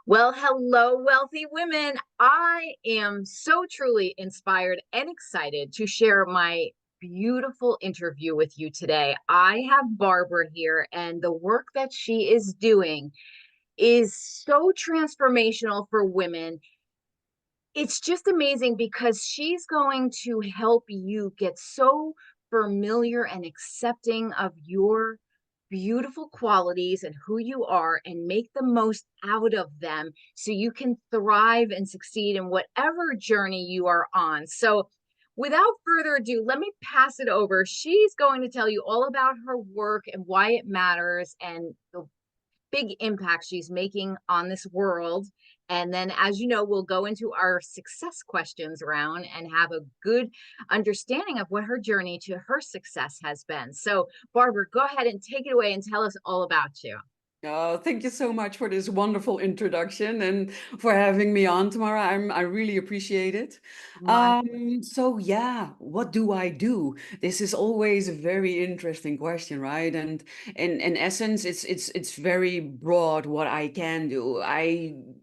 Well, hello, wealthy women. I am so truly inspired and excited to share my beautiful interview with you today. I have Barbara here, and the work that she is doing is so transformational for women. It's just amazing because she's going to help you get so familiar and accepting of your beautiful qualities and who you are and make the most out of them so you can thrive and succeed in whatever journey you are on. So, without further ado, let me pass it over. She's going to tell you all about her work and why it matters and the big impact she's making on this world. And then, as you know, we'll go into our success questions round and have a good understanding of what her journey to her success has been. So, Barbara, go ahead and take it away and tell us all about you. Oh, thank you so much for this wonderful introduction and for having me on tomorrow. I really appreciate it. My pleasure. So yeah, what do I do? This is always a very interesting question, right? And in essence, it's very broad what I can do.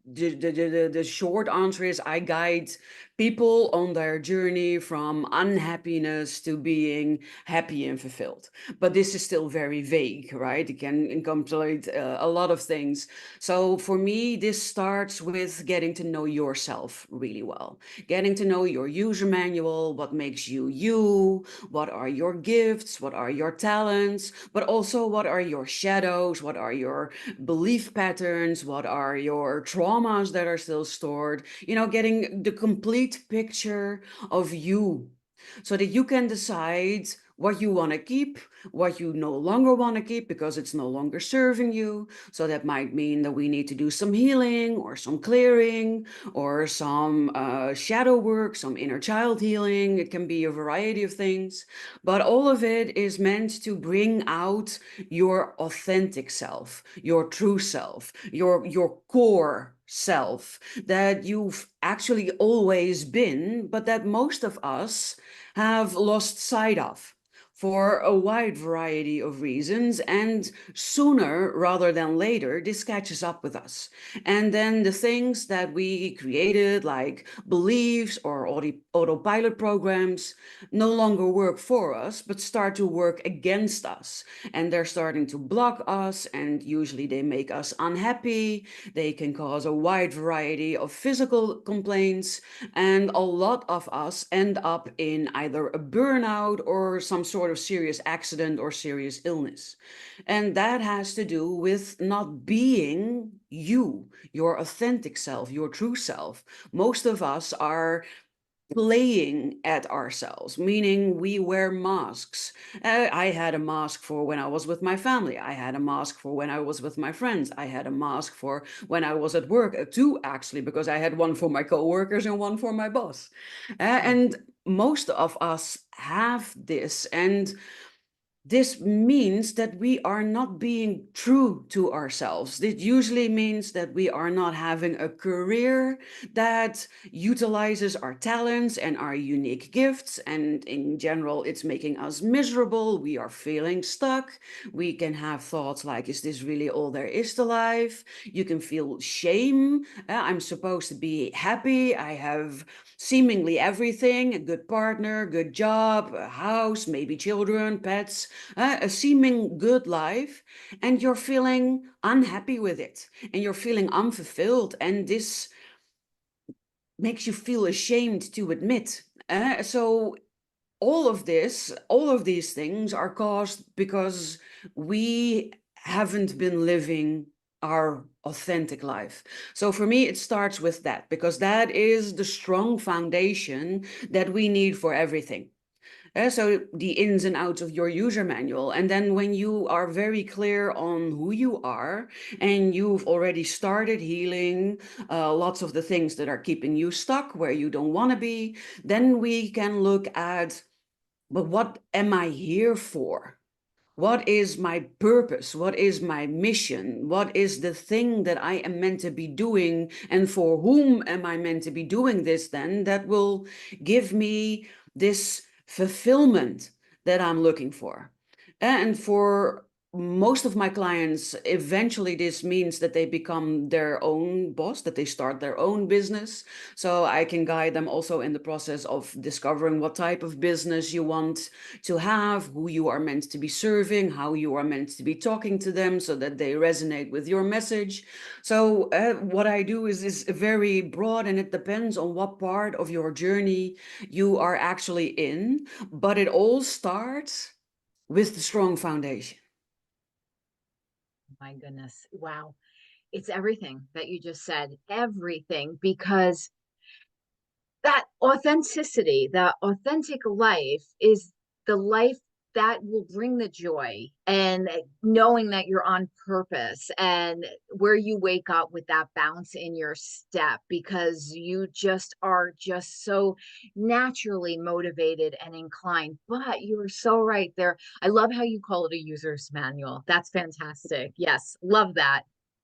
The short answer is I guide people on their journey from unhappiness to being happy and fulfilled. But this is still very vague, right? It can encapsulate a lot of things. So for me, this starts with getting to know yourself really well, getting to know your user manual, what makes you you, what are your gifts, what are your talents, but also what are your shadows, what are your belief patterns, what are your traumas that are still stored, getting the complete picture of you so that you can decide what you want to keep, what you no longer want to keep because it's no longer serving you. So that might mean that we need to do some healing or some clearing or some shadow work, some inner child healing. It can be a variety of things, but all of it is meant to bring out your authentic self, your true self, your core self that you've actually always been, but that most of us have lost sight of for a wide variety of reasons. And sooner rather than later, this catches up with us. And then the things that we created, like beliefs or autopilot programs, no longer work for us, but start to work against us. And they're starting to block us, and usually they make us unhappy. They can cause a wide variety of physical complaints, and a lot of us end up in either a burnout or some sort of serious accident or serious illness. And that has to do with not being you, your authentic self, your true self. Most of us are playing at ourselves, meaning we wear masks. I had a mask for when I was with my family. I had a mask for when I was with my friends. I had a mask for when I was at work, two actually, because I had one for my coworkers and one for my boss. And most of us have this. And this means that we are not being true to ourselves. It usually means that we are not having a career that utilizes our talents and our unique gifts. And in general, it's making us miserable. We are feeling stuck. We can have thoughts like, is this really all there is to life? You can feel shame. I'm supposed to be happy. I have seemingly everything: a good partner, good job, a house, maybe children, pets, a seeming good life, and you're feeling unhappy with it and you're feeling unfulfilled. And this makes you feel ashamed to admit. So all of these things are caused because we haven't been living our authentic life. So for me, it starts with that, because that is the strong foundation that we need for everything. So the ins and outs of your user manual. And then when you are very clear on who you are and you've already started healing lots of the things that are keeping you stuck where you don't want to be, then we can look at, but what am I here for? What is my purpose? What is my mission? What is the thing that I am meant to be doing? And for whom am I meant to be doing this then? That will give me this fulfillment that I'm looking for. And for most of my clients, eventually this means that they become their own boss, that they start their own business. So I can guide them also in the process of discovering what type of business you want to have, who you are meant to be serving, how you are meant to be talking to them so that they resonate with your message. So what I do is very broad, and it depends on what part of your journey you are actually in, but it all starts with the strong foundation. My goodness. Wow. It's everything that you just said, everything, because that authenticity, the authentic life is the life that will bring the joy, and knowing that you're on purpose, and where you wake up with that bounce in your step because you just are just so naturally motivated and inclined. But you are so right there. I love how you call it a user's manual. That's fantastic. Yes, love that.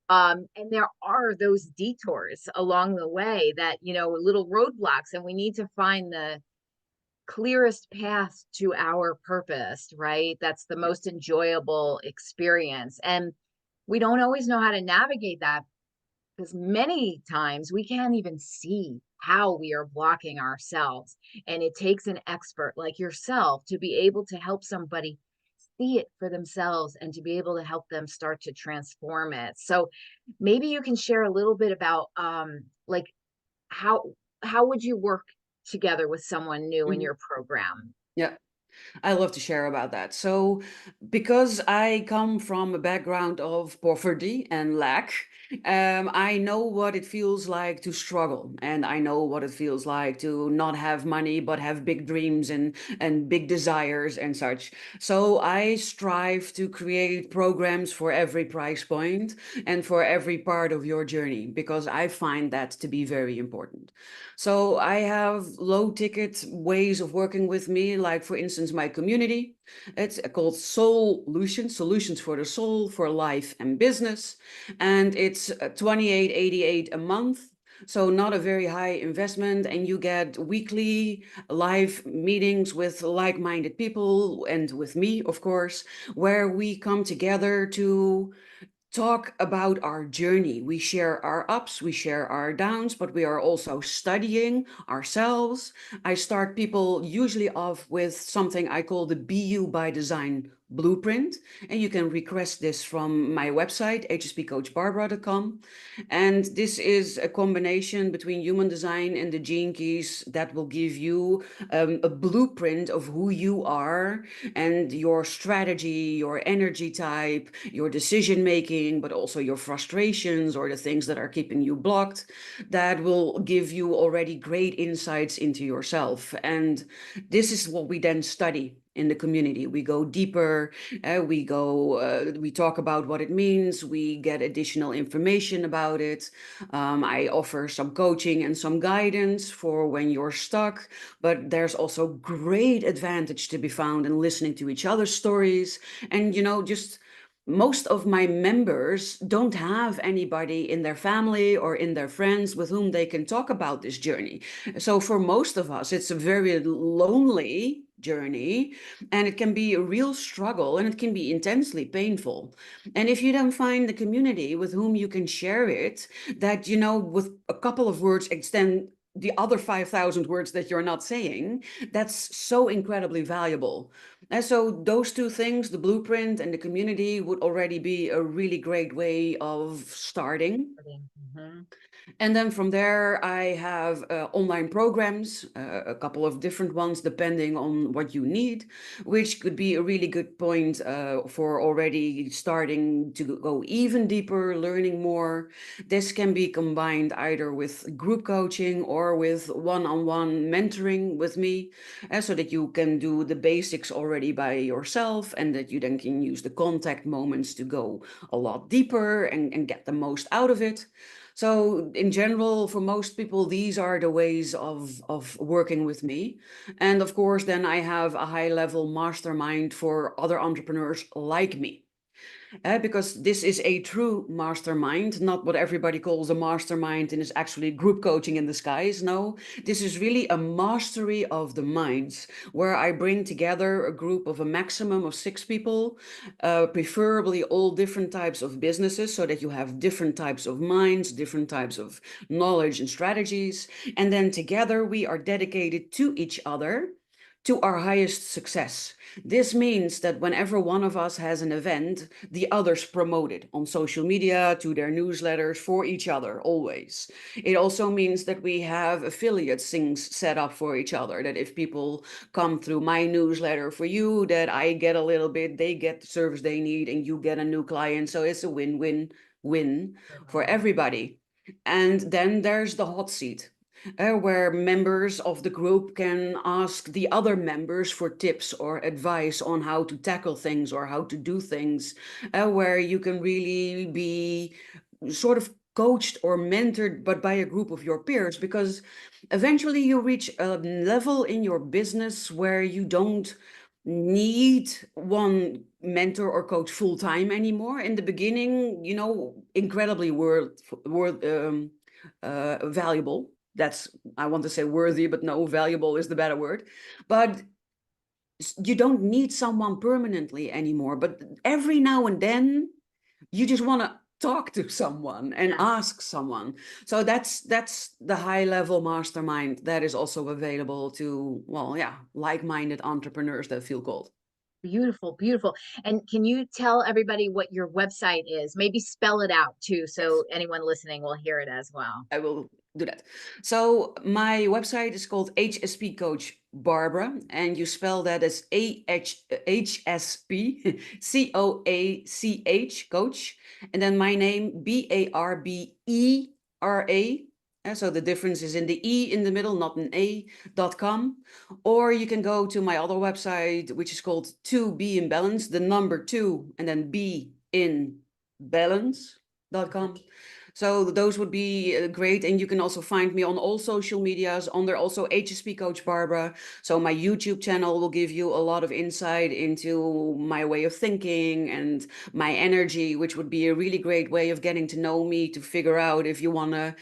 And there are those detours along the way that, little roadblocks, and we need to find the clearest path to our purpose, right? That's the most enjoyable experience. And we don't always know how to navigate that, because many times we can't even see how we are blocking ourselves. And it takes an expert like yourself to be able to help somebody see it for themselves and to be able to help them start to transform it. So maybe you can share a little bit about like how how would you work together with someone new in Mhm. your program? Yeah. I love to share about that. So, because I come from a background of poverty and lack, I know what it feels like to struggle, and I know what it feels like to not have money but have big dreams and big desires and such. So, I strive to create programs for every price point and for every part of your journey because I find that to be very important. So I have low ticket ways of working with me, like for instance, my community. It's called Solutions, Solutions for the Soul, for Life and Business. And it's 28.88 a month. So not a very high investment, and you get weekly live meetings with like-minded people and with me, of course, where we come together to talk about our journey. We share our ups, we share our downs, but we are also studying ourselves. I start people usually off with something I call the BU by Design blueprint, and you can request this from my website hspcoachbarbara.com. And this is a combination between human design and the gene keys that will give you a blueprint of who you are and your strategy, your energy type, your decision making, but also your frustrations or the things that are keeping you blocked. That will give you already great insights into yourself. And this is what we then study in the community. We go deeper, we talk about what it means, we get additional information about it. I offer some coaching and some guidance for when you're stuck, but there's also great advantage to be found in listening to each other's stories. And, just most of my members don't have anybody in their family or in their friends with whom they can talk about this journey. So for most of us, it's a very lonely journey, and it can be a real struggle, and it can be intensely painful. And if you then find the community with whom you can share it, that, with a couple of words extend the other 5,000 words that you're not saying, that's so incredibly valuable. And so those two things, the blueprint and the community, would already be a really great way of starting. Mhm. And then from there, I have online programs, a couple of different ones depending on what you need, which could be a really good point for already starting to go even deeper, learning more. This can be combined either with group coaching or with one-on-one mentoring with me, so that you can do the basics already by yourself, and that you then can use the contact moments to go a lot deeper and get the most out of it. So in general, for most people, these are the ways of working with me. And of course, then I have a high level mastermind for other entrepreneurs like me. because this is a true mastermind, not what everybody calls a mastermind and is actually group coaching in disguise. No, this is really a mastery of the minds where I bring together a group of a maximum of 6 people, preferably all different types of businesses, so that you have different types of minds, different types of knowledge and strategies. And then together we are dedicated to each other, to our highest success. This means that whenever one of us has an event, the others promote it on social media, to their newsletters, for each other, always. It also means that we have affiliate things set up for each other, that if people come through my newsletter for you, that I get a little bit, they get the service they need, and you get a new client. So it's a win-win-win for Mhm. everybody. And then there's the hot seat, where members of the group can ask the other members for tips or advice on how to tackle things or how to do things, where you can really be sort of coached or mentored, but by a group of your peers, because eventually you reach a level in your business where you don't need one mentor or coach full time anymore. In the beginning, incredibly valuable. That's, I want to say worthy, but no, valuable is the better word. But you don't need someone permanently anymore. But every now and then, you just want to talk to someone and Yeah. ask someone. So that's the high level mastermind that is also available to, well, yeah, like-minded entrepreneurs that feel called. Beautiful, beautiful. And can you tell everybody what your website is? Maybe spell it out too, so Yes. anyone listening will hear it as well. I will do that. So my website is called HSP Coach Barbara, and you spell that as HSP Coach, and then my name Barbera. So the difference is in the E in the middle, not an A.com. Or you can go to my other website, which is called To Be in Balance, the number two, and then be in balance.com. So those would be great. And you can also find me on all social medias under also HSP Coach Barbara. So my YouTube channel will give you a lot of insight into my way of thinking and my energy, which would be a really great way of getting to know me, to figure out if you want to,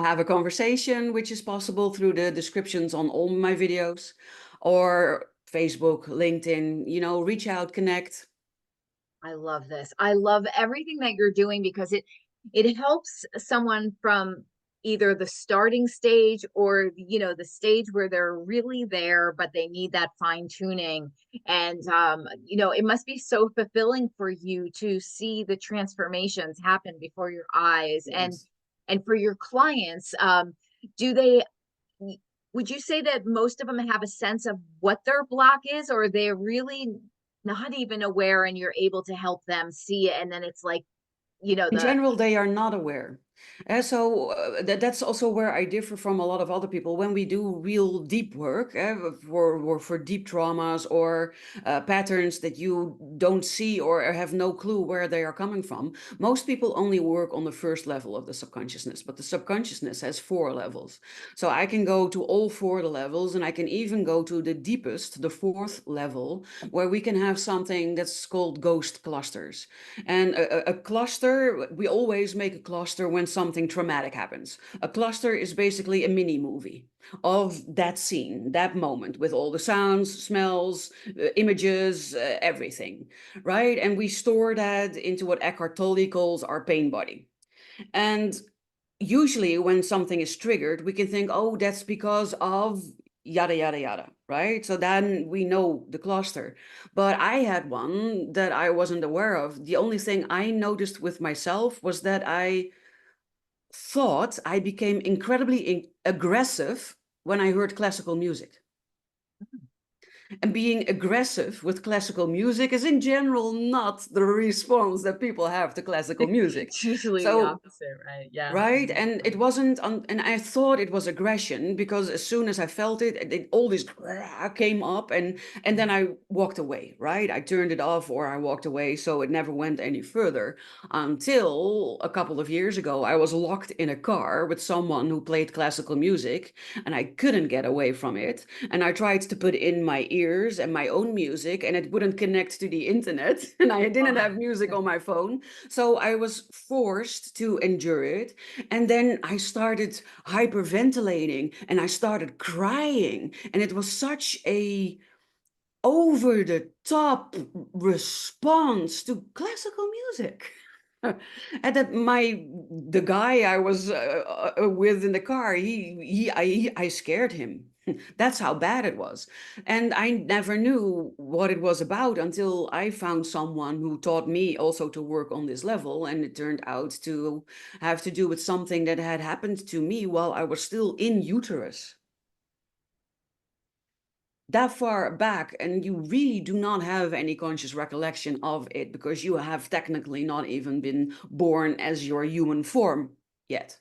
have a conversation, which is possible through the descriptions on all my videos, or Facebook, LinkedIn, reach out, connect. I love this. I love everything that you're doing because it helps someone from either the starting stage or the stage where they're really there but they need that fine tuning. And it must be so fulfilling for you to see the transformations happen before your eyes. and Yes. and for your clients, do they would you say that most of them have a sense of what their block is, or they're really not even aware and you're able to help them see it? And then it's like, In the general, they are not aware. That's also where I differ from a lot of other people. When we do real deep work, for deep traumas or patterns that you don't see or have no clue where they are coming from, most people only work on the first level of the subconsciousness, but the subconsciousness has 4 levels. So I can go to all 4 levels, and I can even go to the deepest, the fourth level, where we can have something that's called ghost clusters. And a cluster, we always make a cluster when something traumatic happens. A cluster is basically a mini movie of that scene, that moment, with all the sounds, smells, images, everything, right? And we store that into what Eckhart Tolle calls our pain body. And usually when something is triggered, we can think, oh, that's because of yada, yada, yada, right? So then we know the cluster. But I had one that I wasn't aware of. The only thing I noticed with myself was that I thought I became incredibly aggressive when I heard classical music. And being aggressive with classical music is in general not the response that people have to classical music. it's usually the So opposite, right? Yeah. right, Mhm. and it wasn't and I thought it was aggression, because as soon as I felt it, all this came up, and then I walked away, right? I turned it off, or I walked away, so it never went any further, until a couple of years ago I was locked in a car with someone who played classical music, and I couldn't get away from it, and I tried to put in my ears and my own music, and it wouldn't connect to the internet, and I didn't Oh, have music on my phone. So I was forced to endure it. And then I started hyperventilating and I started crying. And it was such a over the top response to classical music. And that the guy I was with in the car, I scared him. That's how bad it was. And I never knew what it was about until I found someone who taught me also to work on this level. And it turned out to have to do with something that had happened to me while I was still in uterus, that far back, and you really do not have any conscious recollection of it because you have technically not even been born as your human form yet.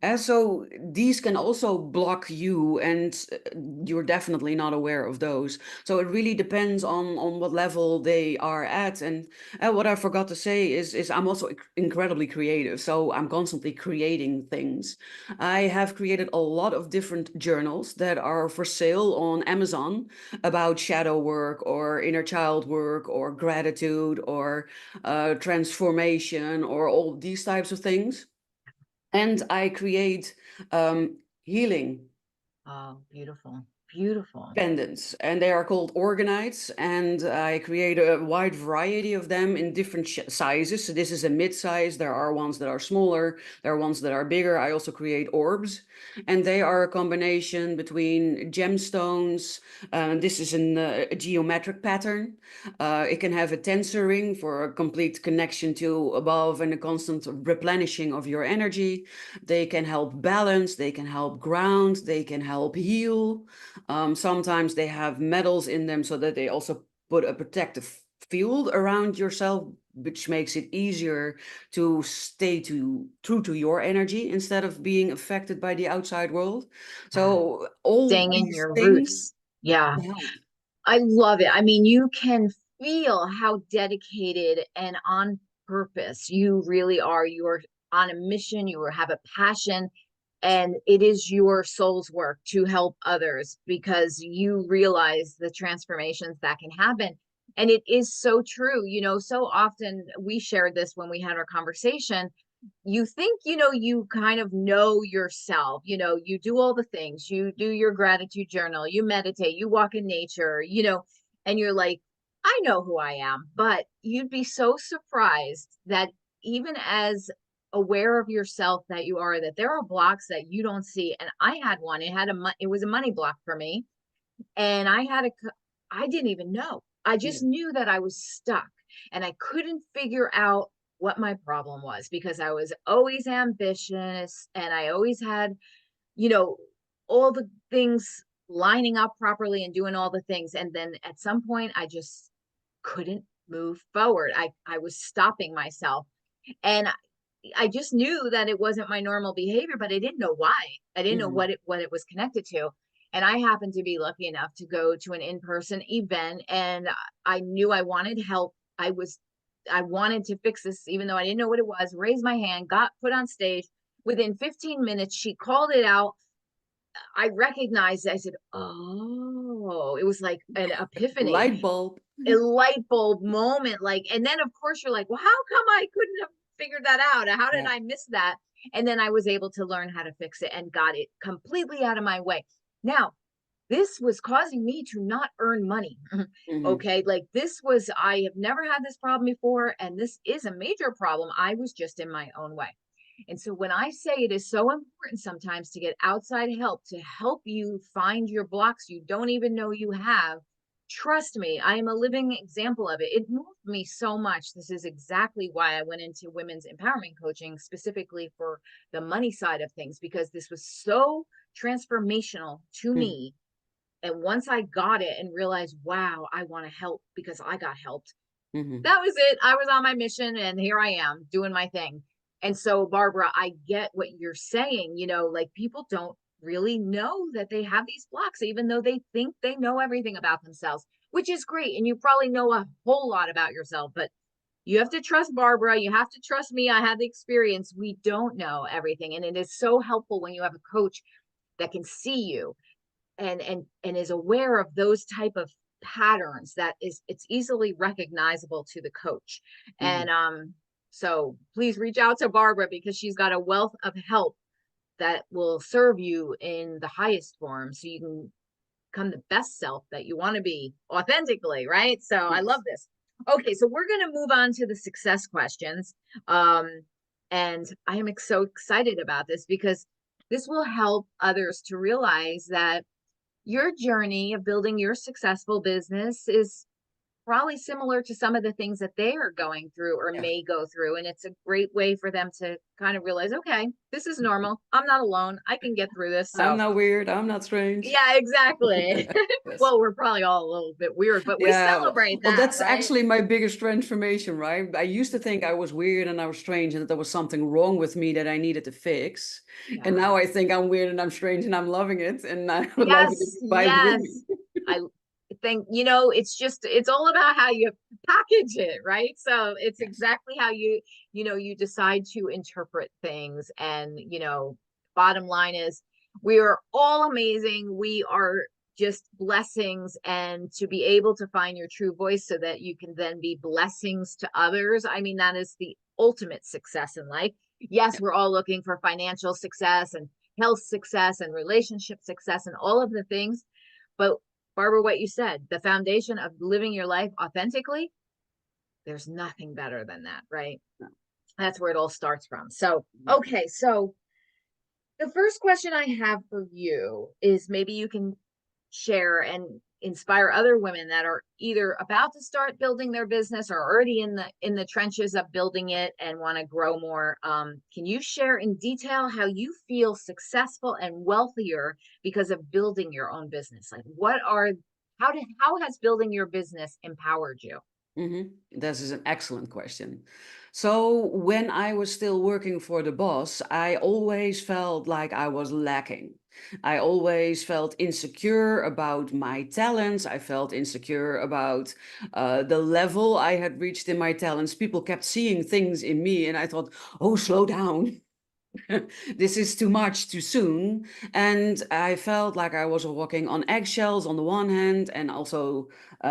And so these can also block you, and you're definitely not aware of those. So it really depends on what level they are at. And what I forgot to say is I'm also incredibly creative. So I'm constantly creating things. I have created a lot of different journals that are for sale on Amazon about shadow work or inner child work or gratitude or transformation or all these types of things. And I create healing oh, beautiful, beautiful. pendants, and they are called organites, and I create a wide variety of them in different sizes. So this is a mid-size. There are ones that are smaller, there are ones that are bigger. I also create orbs, and they are a combination between gemstones. This is a geometric pattern. It can have a tensor ring for a complete connection to above and a constant replenishing of your energy. They can help balance, they can help ground, they can help heal. Sometimes they have metals in them so that they also put a protective field around yourself, which makes it easier to stay true to your energy instead of being affected by the outside world. Yeah. So all Staying in these your things roots. Yeah. help. I love it. I mean, you can feel how dedicated and on purpose you really are. You are on a mission, have a passion, and it is your soul's work to help others because you realize the transformations that can happen. And it is so true. So often we shared this when we had our conversation. You think, you kind of know yourself, you do all the things, you do your gratitude journal, you meditate, you walk in nature, and you're like, I know who I am. But you'd be so surprised that even as aware of yourself that you are, that there are blocks that you don't see. And I had one, it was a money block for me. And I didn't even know. I Yeah. just knew that I was stuck and I couldn't figure out what my problem was because I was always ambitious and I always had, you know, all the things lining up properly and doing all the things. And then at some point, I just couldn't move forward. I was stopping myself. And I just knew that it wasn't my normal behavior, but I didn't know why. I didn't know Mhm. what it was connected to. And I happened to be lucky enough to go to an in-person event and I knew I wanted help. I wanted to fix this even though I didn't know what it was. Raised my hand, got put on stage. Within 15 minutes, she called it out. I recognized it. I said, "Oh," it was like an epiphany, Light bulb. a light bulb moment. Like, and then of course you're like, well, how come I couldn't have figured that out? How did Yeah. I miss that? And then I was able to learn how to fix it and got it completely out of my way. Now, this was causing me to not earn money. Mhm. Okay. Like I have never had this problem before. And this is a major problem. I was just in my own way. And so when I say it is so important sometimes to get outside help to help you find your blocks you don't even know you have, trust me, I am a living example of it. It moved me so much. This is exactly why I went into women's empowerment coaching, specifically for the money side of things, because this was so transformational to Mhm. me. And once I got it and realized, wow, I want to help because I got helped, Mhm. that was it. I was on my mission and here I am doing my thing. And so, Barbara, I get what you're saying. Like people don't really know that they have these blocks, even though they think they know everything about themselves, which is great. And you probably know a whole lot about yourself, but you have to trust Barbara. You have to trust me. I had the experience. We don't know everything. And it is so helpful when you have a coach that can see you and is aware of those type of patterns that it's easily recognizable to the coach. Mhm. And so please reach out to Barbara because she's got a wealth of help that will serve you in the highest form so you can become the best self that you want to be authentically, right? So I love Yes. this. Okay, so we're going to move on to the success questions. Um, and I am so excited about this because this will help others to realize that your journey of building your successful business is probably similar to some of the things that they are going through or Yeah. may go through. And it's a great way for them to kind of realize, okay, this is normal. I'm not alone. I can get through this. I'm So, not weird. I'm not strange. yeah, exactly. Yes. Well, we're probably all a little bit weird, but we Yeah. celebrate Well, that, that's right? actually my biggest transformation, right? I used to think I was weird and I was strange and that there was something wrong with me that I needed to fix. And Yeah. now I think I'm weird and I'm strange and I'm loving it. And I would love it if Yes, you vibed with me. yes. I think, it's all about how you package it, right? So it's Yes. exactly how you decide to interpret things. And, bottom line is we are all amazing. We are just blessings. And to be able to find your true voice so that you can then be blessings to others. I mean, that is the ultimate success in life. Yes, Yeah. we're all looking for financial success and health success and relationship success and all of the things. But Barbara, what you said, the foundation of living your life authentically, there's nothing better than that, right? No. That's where it all starts from. So, Yeah. okay. So the first question I have for you is maybe you can share and inspire other women that are either about to start building their business or already in the trenches of building it and want to grow more. Can you share in detail how you feel successful and wealthier because of building your own business? Like, how has building your business empowered you? This is an excellent question. So, when I was still working for the boss, I always felt like I was lacking. I always felt insecure about my talents. I felt insecure about the level I had reached in my talents. People kept seeing things in me, and I thought, oh, slow down. This is too much too soon. And I felt like I was walking on eggshells on the one hand and also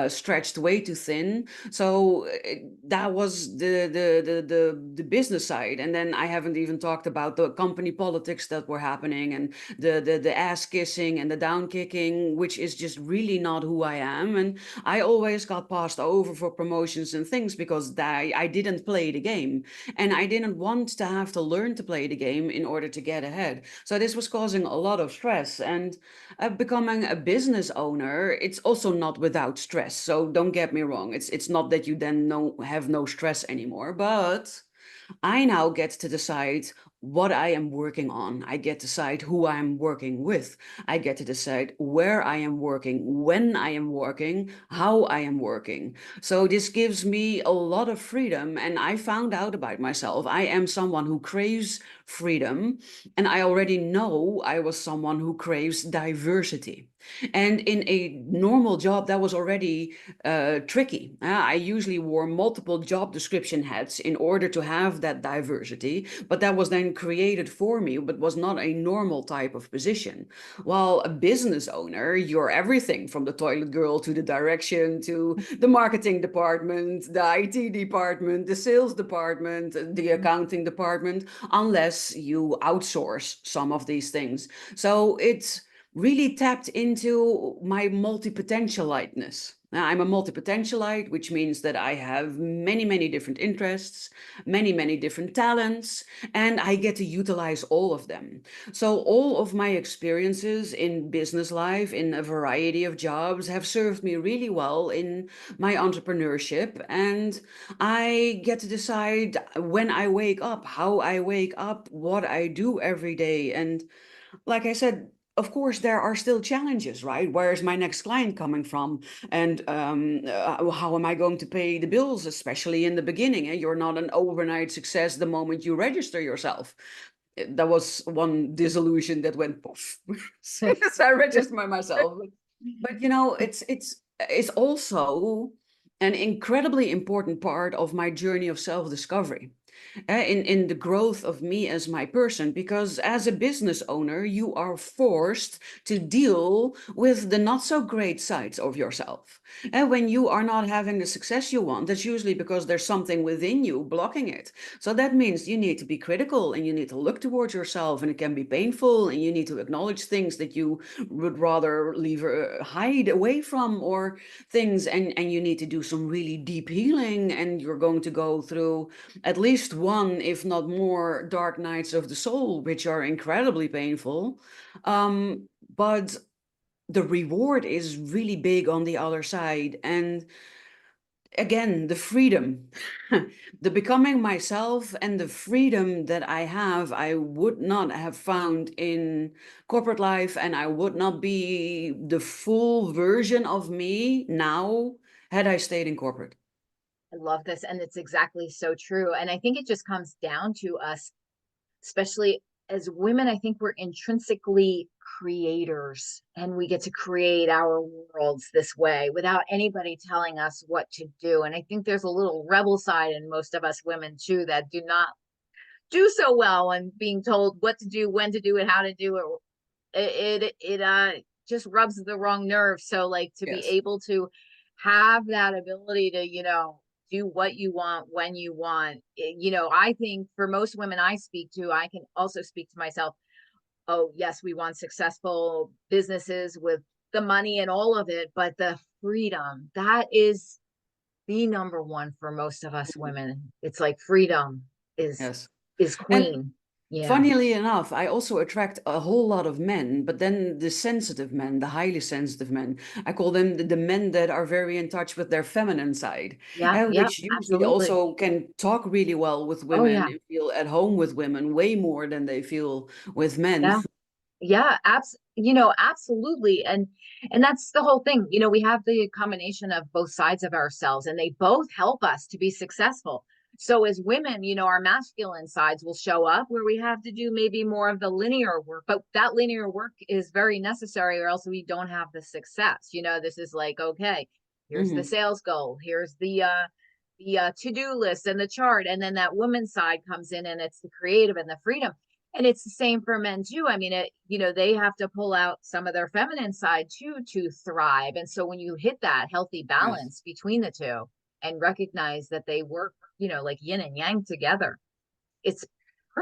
stretched way too thin. So that was the business side. And then I haven't even talked about the company politics that were happening and the ass kissing and the down kicking, which is just really not who I am. And I always got passed over for promotions and things because I didn't play the game. And I didn't want to have to learn to play the game in order to get ahead. So this was causing a lot of stress. And becoming a business owner, it's also not without stress. So don't get me wrong. It's not that you then have no stress anymore, but I now get to decide what I am working on. I get to decide who I'm working with. I get to decide where I am working, when I am working, how I am working. So this gives me a lot of freedom. And I found out about myself. I am someone who craves freedom. And I already know I was someone who craves diversity. And in a normal job, that was already tricky. I usually wore multiple job description hats in order to have that diversity, but that was then created for me, but was not a normal type of position. While a business owner, you're everything from the toilet girl to the direction to the marketing department, the IT department, the sales department, the accounting department, unless you outsource some of these things. So it's really tapped into my multi-potentialiteness. Now, I'm a multi-potentialite, which means that I have many, many different interests, many, many different talents, and I get to utilize all of them. So all of my experiences in business life, in a variety of jobs, have served me really well in my entrepreneurship. And I get to decide when I wake up, how I wake up, what I do every day. And like I said, of course, there are still challenges, right? Where is my next client coming from? And how am I going to pay the bills, especially in the beginning? You're not an overnight success the moment you register yourself. That was one disillusion that went poof. Since I registered myself. But it's also an incredibly important part of my journey of self-discovery. in the growth of me as my person, because as a business owner you are forced to deal with the not so great sides of yourself. And when you are not having the success you want, that's usually because there's something within you blocking it. So that means you need to be critical and you need to look towards yourself, and it can be painful, and you need to acknowledge things that you would rather leave hide away from, or things, and you need to do some really deep healing, and you're going to go through at least one, if not more, dark nights of the soul, which are incredibly painful. But the reward is really big on the other side. And again, the freedom, the becoming myself, and the freedom that I have, I would not have found in corporate life, and I would not be the full version of me now had I stayed in corporate. I love this. And it's exactly so true. And I think it just comes down to us, especially as women. I think we're intrinsically creators and we get to create our worlds this way without anybody telling us what to do. And I think there's a little rebel side in most of us women too that do not do so well and being told what to do, when to do it, how to do it. It just rubs the wrong nerve. So like to be Yes. able to have that ability to, do what you want when you want. I think for most women I speak to, I can also speak to myself. Oh, yes, we want successful businesses with the money and all of it, but the freedom, that is the number one for most of us Mhm. women. It's like freedom is Yes. is And queen. Yeah. funnily enough, I also attract a whole lot of men, but then the sensitive men, the highly sensitive men, I call them the men that are very in touch with their feminine side, Yeah. Yeah. which usually Absolutely. also can talk really well with Oh women yeah. and feel at home with women way more than they feel with men. Yeah. Yeah, absolutely. And that's the whole thing. We have the combination of both sides of ourselves and they both help us to be successful. So as women, our masculine sides will show up where we have to do maybe more of the linear work, but that linear work is very necessary or else we don't have the success. This is like, okay, here's the Hmm. sales goal, here's the to-do list and the chart, and then that woman's side comes in and it's the creative and the freedom. And it's the same for men too. I mean, they have to pull out some of their feminine side too to thrive. And so when you hit that healthy Yes. balance between the two and recognize that they work, like yin and yang together, it's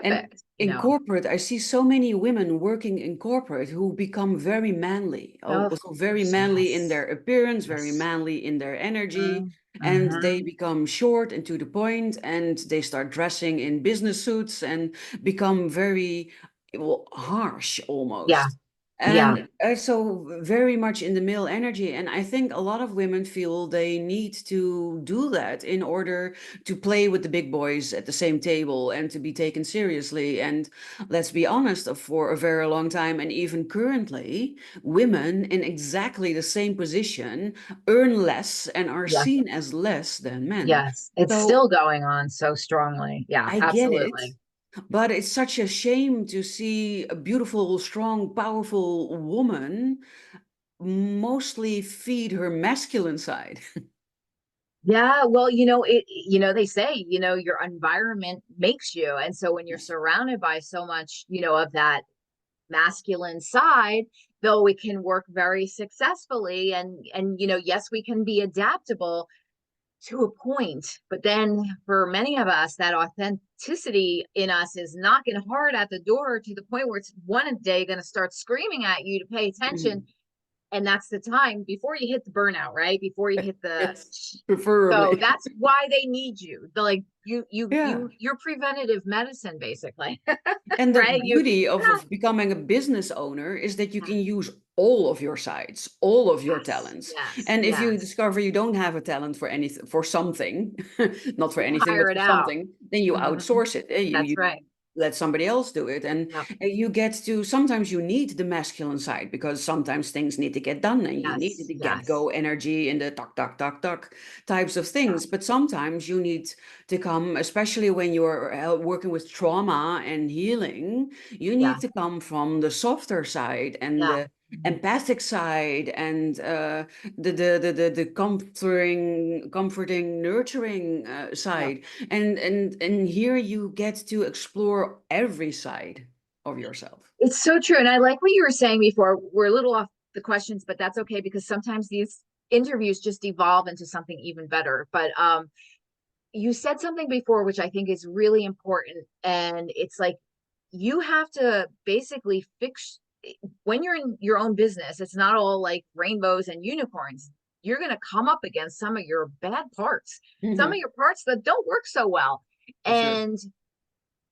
And perfect. in corporate, I see so many women working in corporate who become very manly, Of also very course, manly in yes. their appearance, very Yes. manly in their energy, and they Mm-hmm. become short and to the point, and they start dressing in business suits and become very, well, harsh Yeah. almost. Yeah. And so very much in the male energy. And I think a lot of women feel they need to do that in order to play with the big boys at the same table and to be taken seriously. And let's be honest, for a very long time, and even currently, women in exactly the same position earn less and are Yeah. seen as less than men. Yes. It's So still going on so strongly. Yeah, I get it. absolutely. But it's such a shame to see a beautiful, strong, powerful woman mostly feed her masculine side. Yeah, well, they say, your environment makes you. And so when you're Yes. surrounded by so much, of that masculine side, though it can work very successfully and yes, we can be adaptable to a point, but then for many of us that authenticity in us is knocking hard at the door to the point where it's one day going to start screaming at you to pay attention, Mhm. and that's the time before you hit the burnout, right? Before you hit the Yes, so preferably. that's why they need you. They're like Yeah. you're preventative medicine basically. And the Right? beauty Yeah. of becoming a business owner is that you can use all of your sides, all of your Yes, talents. yes, And if you yes. discover you don't have a talent for anything, for something, not for You anything, but hire it for out. something, then you Mhm. outsource it. You That's right. let somebody else do it. And Yep. you get to, sometimes you need the masculine side because sometimes things need to get done and you need Yes, the get yes. go energy and the tuck, tuck, tuck, tuck types of Yeah, things. But sometimes you need to come, especially when you're working with trauma and healing, you yeah, need to come from the softer side and yeah. Mhm. empathic side, and the comforting, nurturing Yeah. side. And here you get to explore every side of yourself. It's so true. And I like what you were saying before. We're a little off the questions, but that's okay because sometimes these interviews just evolve into something even better. But you said something before which I think is really important, and it's like you have to basically fix when you're in your own business. It's not all like rainbows and unicorns. You're going to come up against some of your bad parts, some of Hmm. your parts that don't work so well. For sure. And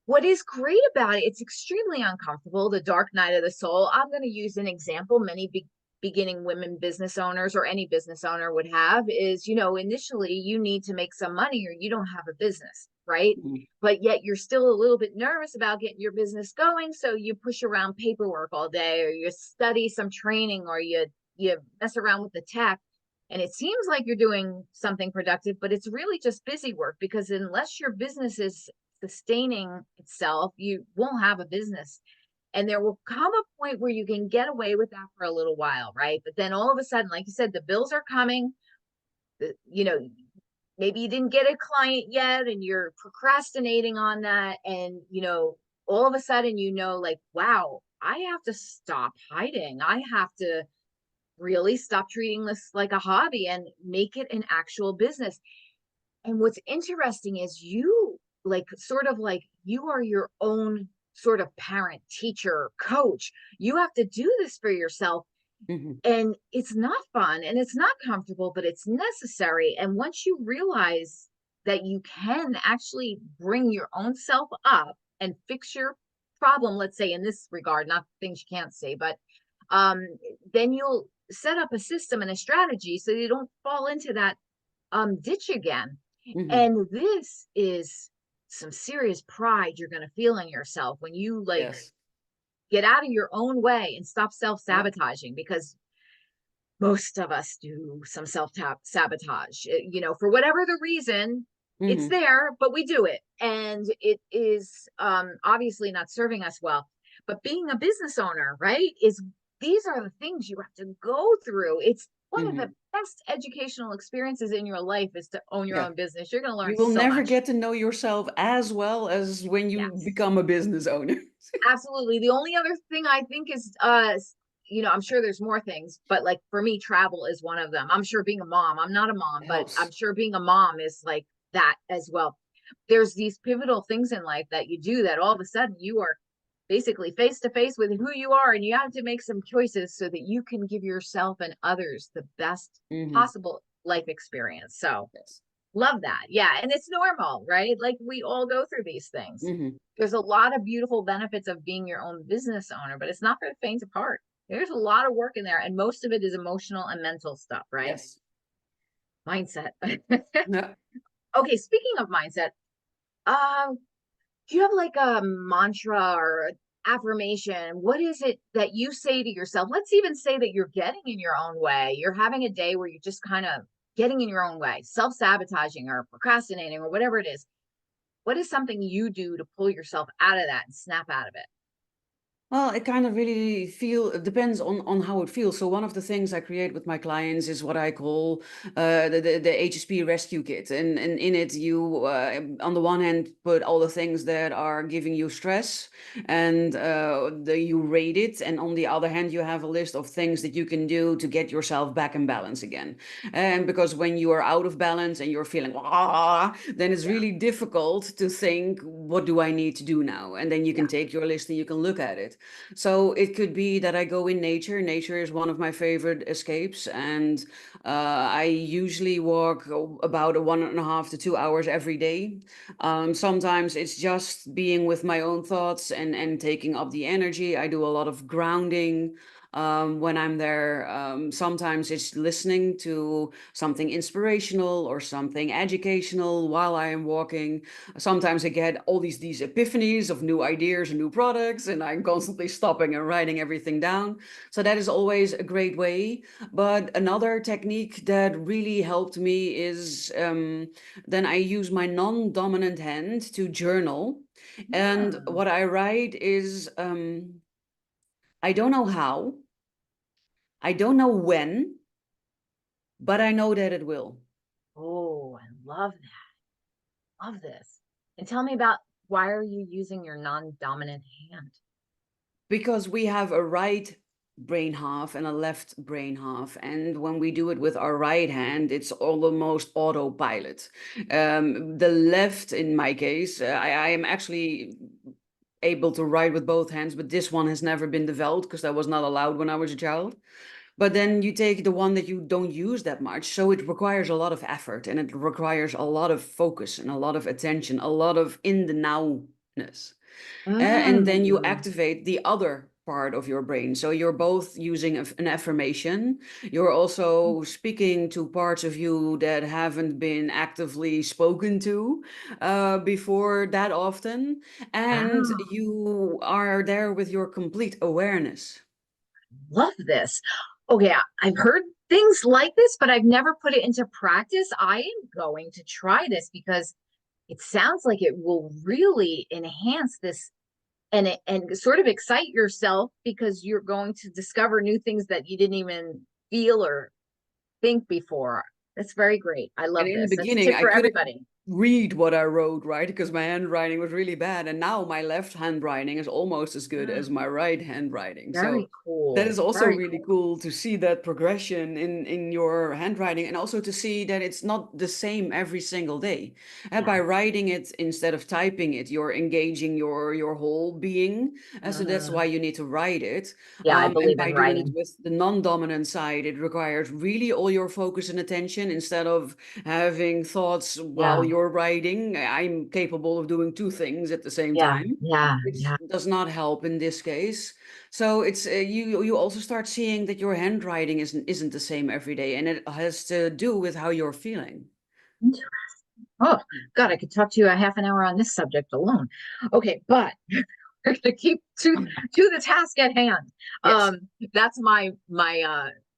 what is great about it, it's extremely uncomfortable, the dark night of the soul. I'm going to use an example many beginning women business owners or any business owner would have is, initially you need to make some money or you don't have a business, right? Mhm. But yet you're still a little bit nervous about getting your business going. So you push around paperwork all day, or you study some training, or you mess around with the tech. And it seems like you're doing something productive, but it's really just busy work because unless your business is sustaining itself, you won't have a business. And there will come a point where you can get away with that for a little while, right? But then all of a sudden, like you said, the bills are coming. The, maybe you didn't get a client yet and you're procrastinating on that. And, all of a sudden, like, wow, I have to stop hiding. I have to really stop treating this like a hobby and make it an actual business. And what's interesting is you like sort of like you are your own sort of parent, teacher, coach. You have to do this for yourself. Hmm. And it's not fun and it's not comfortable, but it's necessary. And once you realize that you can actually bring your own self up and fix your problem, let's say in this regard, not things you can't say, but um, then you'll set up a system and a strategy so you don't fall into that ditch again. Hmm. And this is some serious pride you're going to feel in yourself when you like Yes. get out of your own way and stop Yep. self-sabotaging, because most of us do some self-sabotage, for whatever the reason. It's Hmm. there, but we do it, and it is obviously not serving us well. But being a business owner, right, is these are the things you have to go through. It's one of the Hmm. best educational experiences in your life is to own your Yeah. own business. You're going to learn You will so never much. get to know yourself as well as when you Yes, become a business owner. absolutely. The only other thing I think is I'm sure there's more things, but like for me, travel is one of them. I'm sure being a mom, I'm not a mom, but I'm Helps. sure being a mom is like that as well. There's these pivotal things in life that you do that all of a sudden you are basically face to face with who you are, and you have to make some choices so that you can give yourself and others the best Hmm. possible life experience. So Yes. love that. Yeah. And it's normal, right? Like we all go through these things. Hmm. There's a lot of beautiful benefits of being your own business owner, but it's not for the faint of heart. There's a lot of work in there, and most of it is emotional and mental stuff, right? Yes. Mindset. No. Okay, speaking of mindset, um, do you have like a mantra or affirmation? What is it that you say to yourself? Let's even say that you're getting in your own way. You're having a day where you're just kind of getting in your own way, self sabotaging or procrastinating or whatever it is. What is something you do to pull yourself out of that and snap out of it? Well, it kind of really it depends on how it feels. So one of the things I create with my clients is what I call the HSP rescue kit. And in it, you, on the one hand, put all the things that are giving you stress, and you rate it. And on the other hand, you have a list of things that you can do to get yourself back in balance again. And because when you are out of balance and you're feeling, then it's Yeah. really difficult to think, what do I need to do now? And then you Yeah. can take your list and you can look at it. So it could be that I go in nature. Nature is one of my favorite escapes, and I usually walk about 1.5 to 2 hours every day. Sometimes it's just being with my own thoughts and taking up the energy. I do a lot of grounding when I'm there. Sometimes it's listening to something inspirational or something educational while I am walking. Sometimes I get all these epiphanies of new ideas and new products, and I'm constantly stopping and writing everything down. So that is always a great way. But another technique that really helped me is then I use my non-dominant hand to journal. And Hmm. what I write is I don't know how. I don't know when, but I know that it will. Oh, I love that. Love this. And tell me about, why are you using your non-dominant hand? Because we have a right brain half and a left brain half. And when we do it with our right hand, it's almost autopilot. The left, in my case, I am actually able to write with both hands, but this one has never been developed because that was not allowed when I was a child. But then you take the one that you don't use that much. So it requires a lot of effort and it requires a lot of focus and a lot of attention, a lot of in the nowness. And then you Mm, activate the other part of your brain. So you're both using an affirmation. You're also speaking to parts of you that haven't been actively spoken to before that often. And wow. you are there with your complete awareness. Love this. Okay, I've heard things like this, but I've never put it into practice. I am going to try this because it sounds like it will really enhance this, and sort of excite yourself because you're going to discover new things that you didn't even feel or think before. That's very great. I And love in the this. That's a beginning, tip I for couldn't everybody. read what I wrote, right? Because my handwriting was really bad. And now my left handwriting is almost as good as Mm, my right handwriting. So very that cool. is also Very really cool. cool to see that progression in your handwriting and also to see that it's not the same every single day. And Yeah. by writing it instead of typing it, you're engaging your whole being. And so that's why Mhm. you need to write it. Yeah, I And believe by in doing it writing. with the non-dominant side, it requires really all your focus and attention instead of having thoughts while Yeah. you're writing. I'm capable of doing two things at the same Yeah. time, Yeah. which Yeah. does not help in this case. So it's you also start seeing that your handwriting isn't the same every day, and it has to do with how you're feeling. Oh, God, I could talk to you a half an hour on this subject alone. Okay, but we're gonna keep to the task at hand. Yes, That's my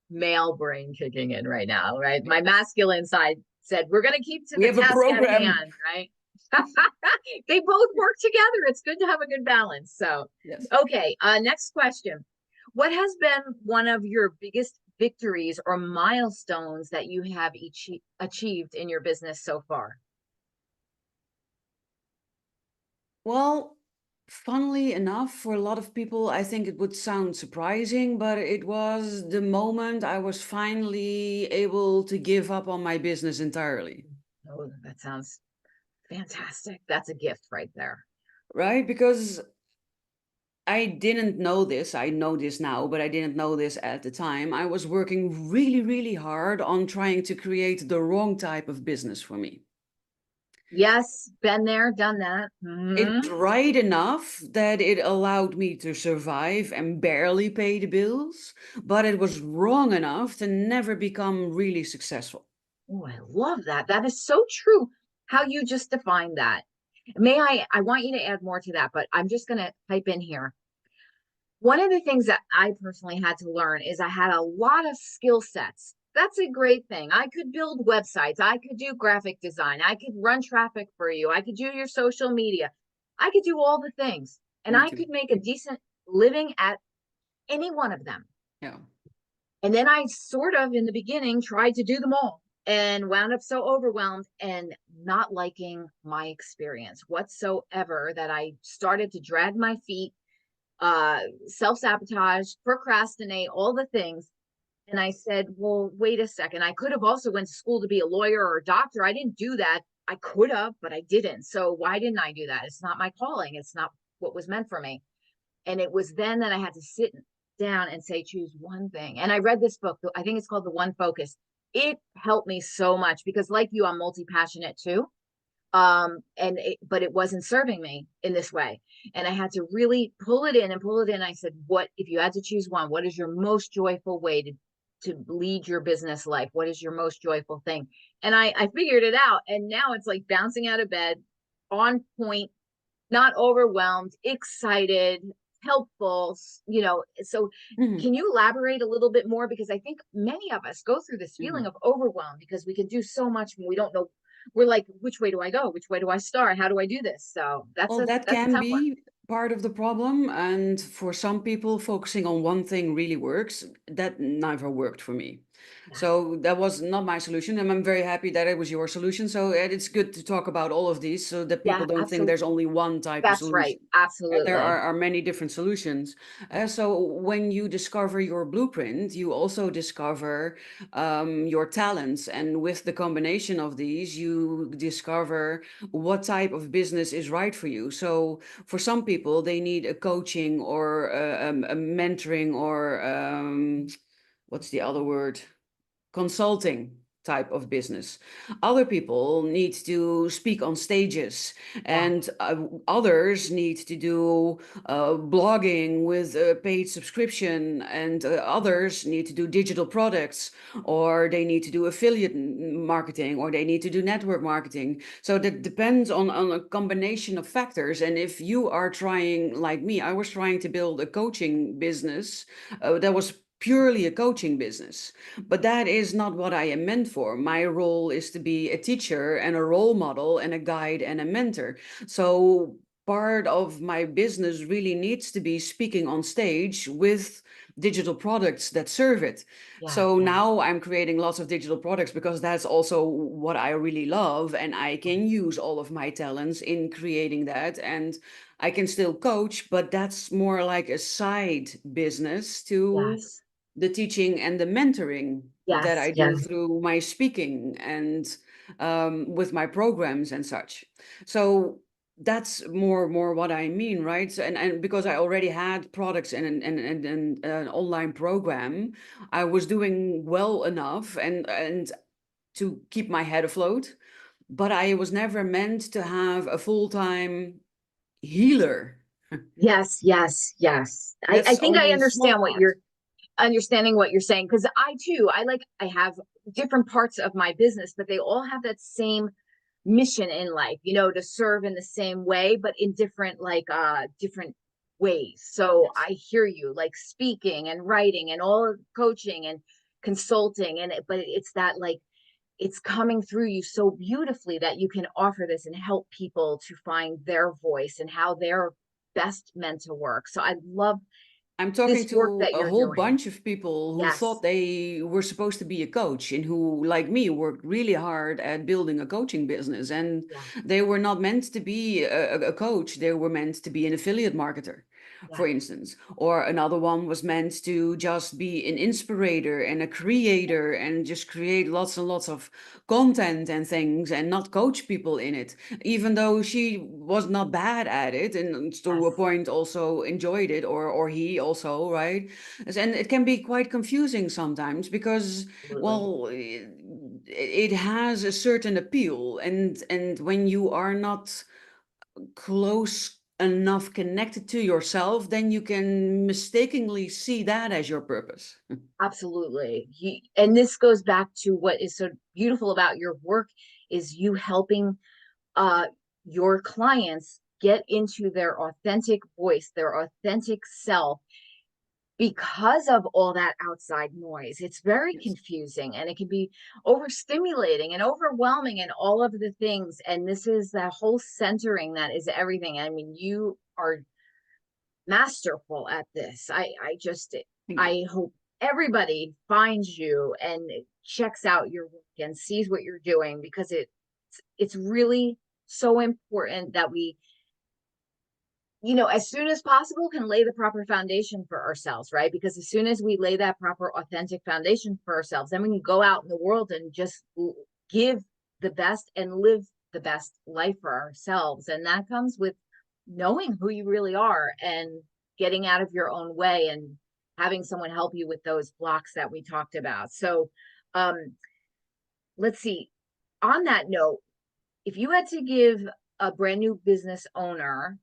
male brain kicking in right now, right? My masculine side said we're gonna keep to we the have a task at program. hand, right? They both work together. It's good to have a good balance. So, Yes. okay, next question. What has been one of your biggest victories or milestones that you have achieved in your business so far? Well, funnily enough, for a lot of people, I think it would sound surprising, but it was the moment I was finally able to give up on my business entirely. Oh, that sounds fantastic. That's a gift right there. Right? Because I didn't know this. I know this now, but I didn't know this at the time. I was working really, really hard on trying to create the wrong type of business for me. Yes, been there, done that. It's Hmm. right enough that it allowed me to survive and barely pay the bills, but it was wrong enough to never become really successful. Oh, I love that. That is so true. How you just defined that. I want you to add more to that, but I'm just going to type in here. One of the things that I personally had to learn is I had a lot of skill sets. That's a great thing. I could build websites. I could do graphic design. I could run traffic for you. I could do your social media. I could do all the things. And Me I too. could make a decent living at any one of them. Yeah. And then I sort of, in the beginning, tried to do them all and wound up so overwhelmed and not liking my experience whatsoever that I started to drag my feet, self-sabotage, procrastinate, all the things. And I said, well, wait a second. I could have also went to school to be a lawyer or a doctor. I didn't do that. I could have, but I didn't. So why didn't I do that? It's not my calling. It's not what was meant for me. And it was then that I had to sit down and say, choose one thing. And I read this book, I think it's called The One Focus. It helped me so much because, like you, I'm multi passionate too. But it wasn't serving me in this way. And I had to really pull it in and pull it in. I said, what, if you had to choose one, what is your most joyful way to lead your business life? What is your most joyful thing? And I figured it out. And now it's like bouncing out of bed on point, not overwhelmed, excited, helpful, So Mhm. can you elaborate a little bit more? Because I think many of us go through this feeling Mhm. of overwhelm because we can do so much and we don't know. We're like, which way do I go? Which way do I start? How do I do this? So Well, that that's a can tough one. be part of the problem. And for some people, focusing on one thing really works. That never worked for me. Yes. So that was not my solution. And I'm very happy that it was your solution. So it's good to talk about all of these so that Yeah, people don't think absolutely. there's only one type of That's right. solution. There Absolutely. are many different solutions. So when you discover your blueprint, you also discover your talents. And with the combination of these, you discover what type of business is right for you. So for some people, they need a coaching or a mentoring or what's the other word? Consulting type of business. Other people need to speak on stages, Yeah. and others need to do blogging with a paid subscription, and others need to do digital products, or they need to do affiliate marketing, or they need to do network marketing. So that depends on a combination of factors. And if you are trying, like me, I was trying to build a coaching business that was purely a coaching business. But that is not what I am meant for. My role is to be a teacher and a role model and a guide and a mentor. So part of my business really needs to be speaking on stage with digital products that serve it. Yeah. So Yeah. now I'm creating lots of digital products because that's also what I really love. And I can use all of my talents in creating that. And I can still coach, but that's more like a side business to Yes. the teaching and the mentoring that Yes. I do Yes. through my speaking and with my programs and such. So that's more what I mean, right? So, and because I already had products and an online program, I was doing well enough and to keep my head afloat. But I was never meant to have a full-time healer. Yes. Yes. Yes. I That's think I only a small understand what part. you're understanding what you're saying, because I too, I have different parts of my business, but they all have that same mission in life, to serve in the same way, but in different, different ways. So Yes. I hear you, like speaking and writing and all of coaching and consulting, but it's that, like, it's coming through you so beautifully that you can offer this and help people to find their voice and how they're best meant to work. So I love I'm talking this work to that a you're whole doing. bunch of people who thought Yes. they were supposed to be a coach and who, like me, worked really hard at building a coaching business. And Yeah. they were not meant to be a coach, they were meant to be an affiliate marketer, Yeah. for instance. Or another one was meant to just be an inspirator and a creator and just create lots and lots of content and things and not coach people in it, even though she was not bad at it and to a Yes. point also enjoyed it, or he also, right? And it can be quite confusing sometimes because, Absolutely. well, it has a certain appeal, and when you are not close enough connected to yourself, then you can mistakenly see that as your purpose. Absolutely. And this goes back to what is so beautiful about your work is you helping uh your clients get into their authentic voice, their authentic self, because of all that outside noise. It's very Yes. confusing and it can be overstimulating and overwhelming and all of the things. And this is that whole centering that is everything. I mean, you are masterful at this. Thank you. I hope everybody finds you and checks out your work and sees what you're doing, because it's really so important that we, as soon as possible, can lay the proper foundation for ourselves, right? Because as soon as we lay that proper authentic foundation for ourselves, then we can go out in the world and just give the best and live the best life for ourselves. And that comes with knowing who you really are and getting out of your own way and having someone help you with those blocks that we talked about. So, um, let's see. On that note, if you had to give a brand new business owner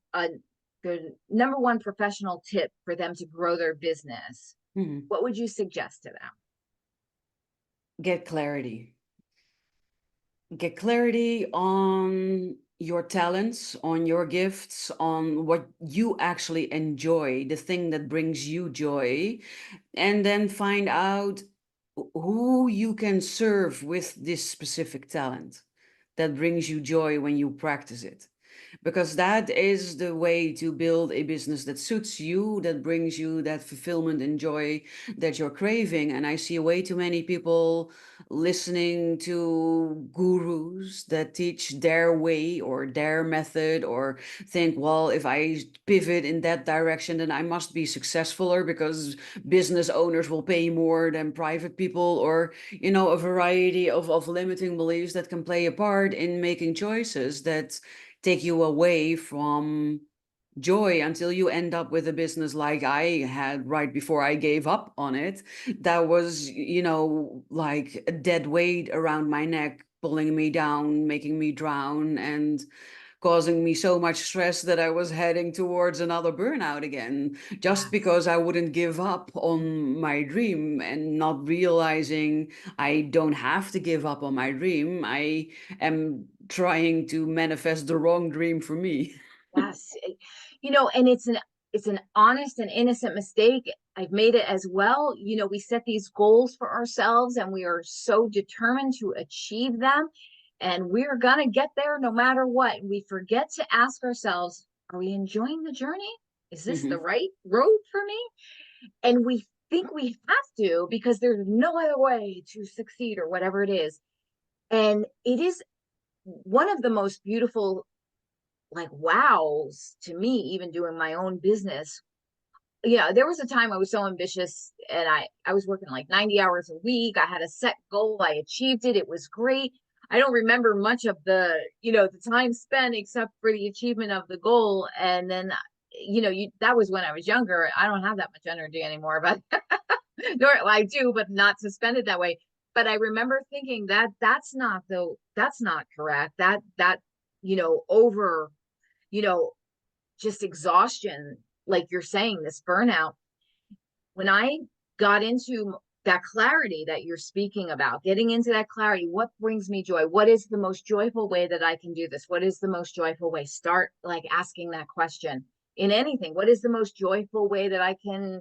the number one professional tip for them to grow their business, Mhm. what would you suggest to them? Get clarity. Get clarity on your talents, on your gifts, on what you actually enjoy, the thing that brings you joy, and then find out who you can serve with this specific talent that brings you joy when you practice it. because that is the way to build a business that suits you, that brings you that fulfillment and joy that you're craving. And I see way too many people listening to gurus that teach their way or their method, or think, well, if I pivot in that direction, then I must be successfuler because business owners will pay more than private people, or a variety of limiting beliefs that can play a part in making choices that take you away from joy, until you end up with a business like I had right before I gave up on it. That was, like a dead weight around my neck, pulling me down, making me drown, and causing me so much stress that I was heading towards another burnout again, just Yes. because I wouldn't give up on my dream, and not realizing I don't have to give up on my dream. I am trying to manifest the wrong dream for me. Yes. And it's an honest and innocent mistake. I've made it as well. We set these goals for ourselves and we are so determined to achieve them. And we're gonna get there no matter what. We forget to ask ourselves, are we enjoying the journey? Is this the Mhm. right road for me? And we think we have to because there's no other way to succeed or whatever it is. And it is one of the most beautiful, like, wows to me, even doing my own business. Yeah, there was a time I was so ambitious and I was working like 90 hours a week. I had a set goal. I achieved it. It was great. I don't remember much of the time spent except for the achievement of the goal. And then, that was when I was younger. I don't have that much energy anymore, but nor well, I do, but not to spend it that way. But I remember thinking that that's not correct. That, over, you know, just exhaustion, like you're saying, this burnout. When I got into that clarity that you're speaking about, getting into that clarity, what brings me joy? What is the most joyful way that I can do this? What is the most joyful way? Start like asking that question in anything. What is the most joyful way that I can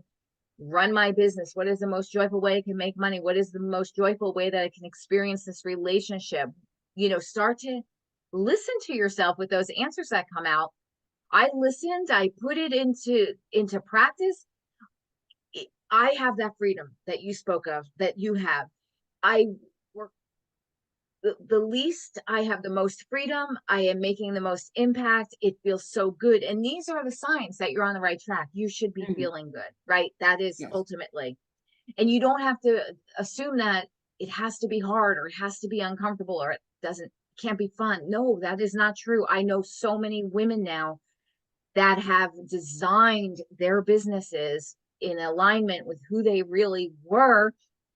run my business? What is the most joyful way I can make money? What is the most joyful way that I can experience this relationship? Start to listen to yourself with those answers that come out. I listened, I put it into practice. I have that freedom that you spoke of, that you have. I work the least, I have the most freedom, I am making the most impact. It feels so good. And these are the signs that you're on the right track. You should be Mhm. feeling good, right? That is Yes. ultimately. And you don't have to assume that it has to be hard or it has to be uncomfortable or it doesn't can't be fun. No, that is not true. I know so many women now that have designed their businesses in alignment with who they really were.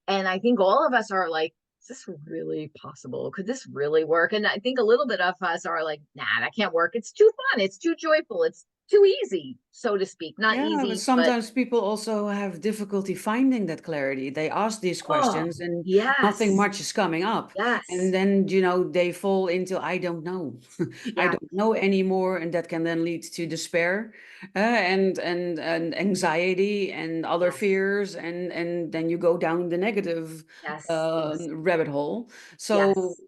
And I think all of us are like, is this really possible? Could this really work? And I think a little bit of us are like, nah, that can't work. It's too fun. It's too joyful. It's too easy, so to speak. Not Yeah, but easy, but sometimes people also have difficulty finding that clarity. They ask these oh, questions and nothing yes, much is coming up. And yes, then, they fall into, I don't know. I yes, don't know anymore. And that can then lead to despair, and anxiety and other yes, fears. And then you go down the negative yes, yes, rabbit hole. So yes,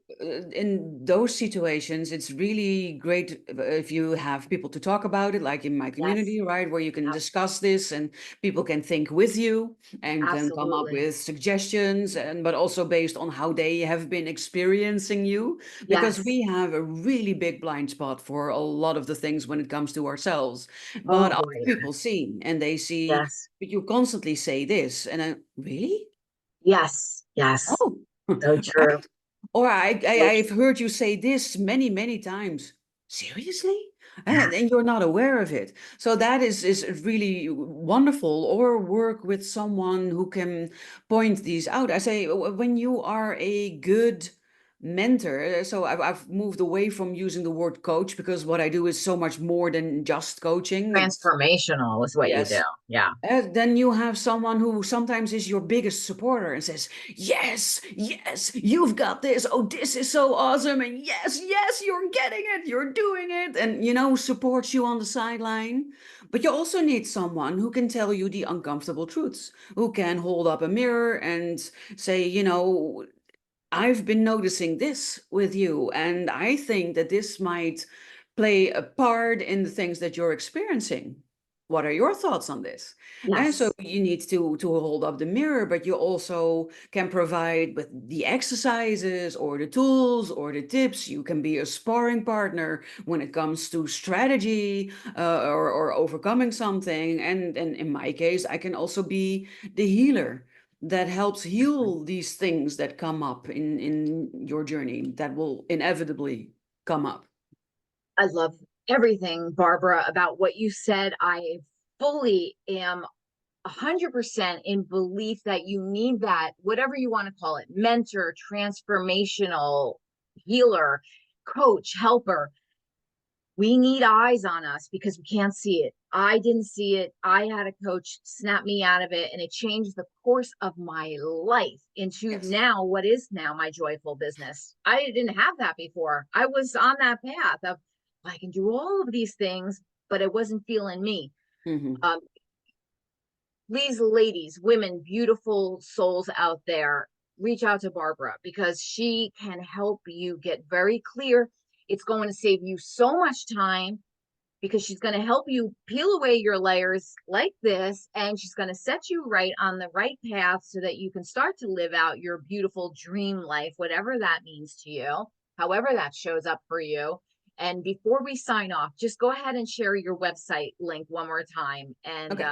in those situations, it's really great if you have people to talk about it, like in my yes, community, right, where you can yep, discuss this and people can think with you and can come up absolutely. with suggestions, and but also based on how they have been experiencing you, because Yes. we have a really big blind spot for a lot of the things when it comes to ourselves. Oh But other boy. people see, and they see, Yes. but you constantly say this, and I really. Yes. Yes. Oh, So true. right. Or So I've true. heard you say this many, many times. Seriously? Yeah. And you're not aware of it. So that is really wonderful. Or work with someone who can point these out. I say, when you are a good mentor, so I've moved away from using the word coach, because what I do is so much more than just coaching. It's, Transformational is what you do. yes, Yeah. then you have someone who sometimes is your biggest supporter and says, yes, yes, you've got this. Oh, this is so awesome. And yes, yes, you're getting it. You're doing it. And, supports you on the sideline. But you also need someone who can tell you the uncomfortable truths, who can hold up a mirror and say, I've been noticing this with you. And I think that this might play a part in the things that you're experiencing. What are your thoughts on this? And so Yes. you need to hold up the mirror, but you also can provide with the exercises or the tools or the tips. You can be a sparring partner when it comes to strategy, or overcoming something. And in my case, I can also be the healer that helps heal these things that come up in your journey that will inevitably come up. I love everything, Barbara, about what you said. I fully am 100% in belief that you need that, whatever you want to call it, mentor, transformational, healer, coach, helper. We need eyes on us because we can't see it. I didn't see it. I had a coach snap me out of it, and it changed the course of my life into Yes. now what is now my joyful business. I didn't have that before. I was on that path of I can do all of these things, but it wasn't feeling me. Hmm. Um, Please, ladies, women, beautiful souls out there, reach out to Barbara because she can help you get very clear. It's going to save you so much time because she's going to help you peel away your layers like this, and she's going to set you right on the right path so that you can start to live out your beautiful dream life, whatever that means to you, however that shows up for you. And before we sign off, just go ahead and share your website link one more time. And Okay.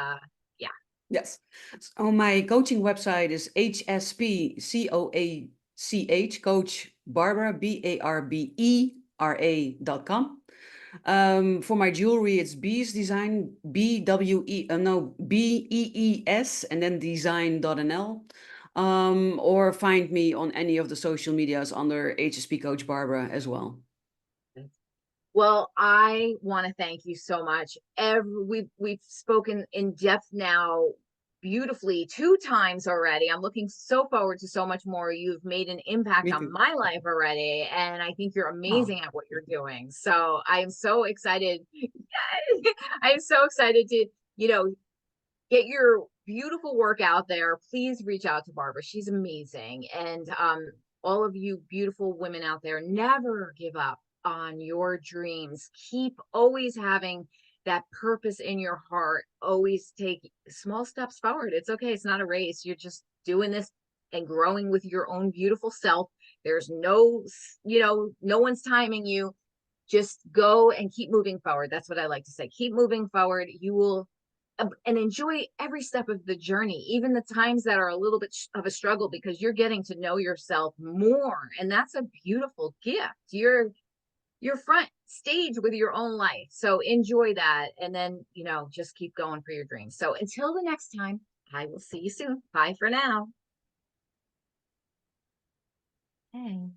yeah. Yes. So my coaching website is HSPCOACH, Coach Barbara, Barbera.com. For my jewelry, it's Bees Design, BEES, and then design.nl. Or find me on any of the social medias under HSP Coach Barbara as well. Well, I want to thank you so much. We've spoken in depth now beautifully 2 times already. I'm looking so forward to so much more. You've made an impact Me on too. my life already, and I think you're Oh, amazing at what you're doing. So I am so excited. I am so excited to, you know, get your beautiful work out there. Please reach out to Barbara. She's amazing. And all of you beautiful women out there, never give up on your dreams. Keep always having that purpose in your heart. Always take small steps forward. It's okay. It's not a race. You're just doing this and growing with your own beautiful self. There's no, no one's timing you. Just go and keep moving forward. That's what I like to say. Keep moving forward. You will and enjoy every step of the journey, even the times that are a little bit of a struggle, because you're getting to know yourself more, and that's a beautiful gift. You're front stage with your own life, so enjoy that, and then just keep going for your dreams. So until the next time, I will see you soon. Bye for now. Hey.